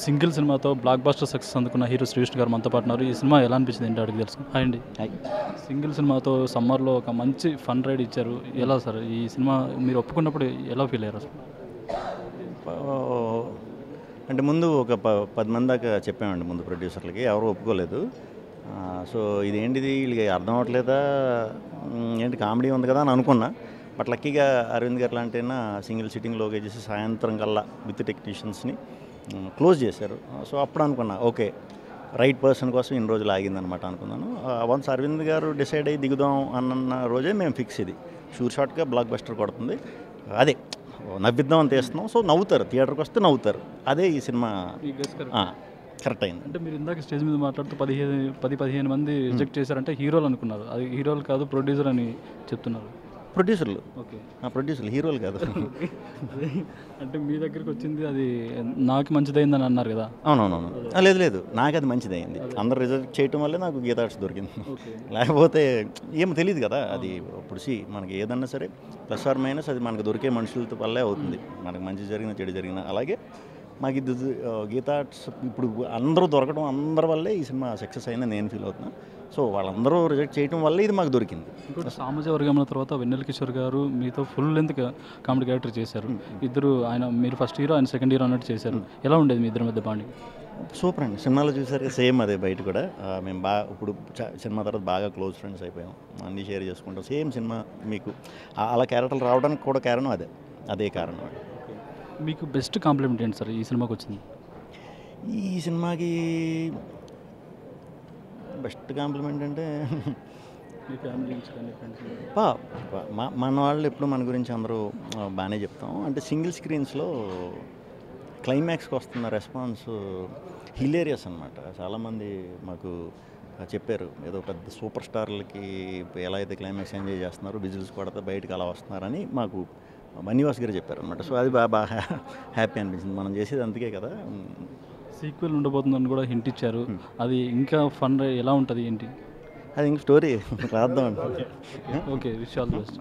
Single సినిమాతో block buster success అందుకున్న hero Sri Vishnu గారు మనతో పాటు ఉన్నారు. ఈ సినిమా ఎలా అనిపించింది ఏంటో అడిగి తెలుసు. హాయ్ అండి. సింగిల్ సినిమాతో సమ్మర్లో ఒక మంచి ఫన్ రైడ్ ఇచ్చారు. ఎలా సార్ ఈ సినిమా మీరు ఒప్పుకున్నప్పుడు ఎలా ఫీల్ అయ్యారు అసలు? అంటే ముందు ఒక 10 మంది దాకా చెప్పామండి ముందు ప్రొడ్యూసర్లకి, ఎవరు ఒప్పుకోలేదు. సో ఇదేంటిది వీళ్ళకి అర్థం అవ్వట్లేదా, ఏంటి కామెడీ ఉంది కదా అని అనుకున్నా. బట్ లక్కీగా అరవింద్ గారు లాంటినా సింగిల్ సిట్టింగ్లో చేసి సాయంత్రం కల్లా విత్ టెక్నీషియన్స్ని క్లోజ్ చేశారు. సో అప్పుడు అనుకున్నా ఓకే రైట్ పర్సన్ కోసం ఇన్ని రోజులు ఆగిందనమాట అనుకున్నాను. వన్స్ అరవింద్ గారు డిసైడ్ అయ్యి దిగుదాం అన్న రోజే మేము ఫిక్స్, ఇది షూర్ షాట్గా బ్లాక్ బస్టర్ కొడుతుంది, అదే నవ్విద్దాం అని తీస్తున్నాం. సో నవ్వుతారు, థియేటర్కి వస్తే నవ్వుతారు. అదే ఈ సినిమా కరెక్ట్ అయింది. అంటే మీరు ఇందాక స్టేజ్ మీద మాట్లాడుతూ 10-15 మంది రిజెక్ట్ చేశారంటే హీరోలు అనుకున్నారు, అది హీరోలు కాదు ప్రొడ్యూసర్ అని చెప్తున్నారు. ప్రొడ్యూసర్లు, ఓకే ప్రొడ్యూసర్లు, హీరోలు కాదు. అంటే మీ దగ్గరికి వచ్చింది అది నాకు మంచిదైందని అన్నారు కదా. అవునవునవును, లేదు నాకు అది మంచిదైంది. అందరు రిజెక్ట్ చేయటం వల్లే నాకు గీతా ఆర్ట్స్ దొరికింది. లేకపోతే ఏమో తెలియదు కదా అది. ఇప్పుడు మనకి ఏదన్నా సరే ప్లస్ ఆర్ మైనస్ అది మనకు దొరికే మనుషులతో వల్లే అవుతుంది. మనకు మంచి జరిగిన చెడు జరిగిన అలాగే మాకు ఇది గీతా ఆర్ట్స్ ఇప్పుడు అందరూ దొరకడం, అందరి వల్లే ఈ సినిమా సక్సెస్ అయిందని నేను ఫీల్ అవుతున్నా. సో వాళ్ళందరూ రిజెక్ట్ చేయడం వల్లే ఇది మాకు దొరికింది. ఇంకోటి సామాజ వర్గంలో తర్వాత వెన్నెల కిషోర్ గారు మీతో ఫుల్ లెంత్ కామెడీ క్యారెక్టర్ చేశారు. ఇద్దరు ఆయన మీరు ఫస్ట్ హీరో ఆయన సెకండ్ హీరో అన్నట్టు చేశారు. ఎలా ఉండేది మీ ఇద్దరి మధ్య బాండింగ్? సూపర్ అండి. సినిమాలో చూసారు సేమ్ అదే, బయట కూడా మేము బాగా ఇప్పుడు సినిమా తర్వాత బాగా క్లోజ్ ఫ్రెండ్స్ అయిపోయాం, అన్నీ షేర్ చేసుకుంటాం. సేమ్ సినిమా మీకు అలా క్యారెక్టర్లు రావడానికి కూడా కారణం అదే కారణం. మీకు బెస్ట్ కాంప్లిమెంట్ ఏంటి సార్ ఈ సినిమాకి వచ్చింది? ఈ సినిమాకి బెస్ట్ కాంప్లిమెంట్ అంటే మీ ఫ్యామిలీ నుంచి కానీ ఫ్రెండ్స్? మన వాళ్ళు ఎప్పుడు మన గురించి అందరూ బాగానే చెప్తాం. అంటే సింగిల్ స్క్రీన్స్లో క్లైమాక్స్కి వస్తున్న రెస్పాన్స్ హిలేరియస్ అనమాట. చాలామంది మాకు చెప్పారు, ఏదో పెద్ద సూపర్ స్టార్లకి ఎలా అయితే క్లైమాక్స్ ఎంజాయ్ చేస్తున్నారు, విజిల్స్ కొడితే బయటకు అలా వస్తున్నారని మాకు మణివాస్ గారు చెప్పారు అనమాట. సో అది బాగా హ్యాపీ అనిపించింది. మనం చేసేది అందుకే కదా. సీక్వెల్ ఉండబోతుందని కూడా హింట్ ఇచ్చారు. అది ఇంకా ఫన్ ఎలా ఉంటుంది ఏంటి? అది ఇంక స్టోరీ రాద్దాం అండి. Okay, wish all the best.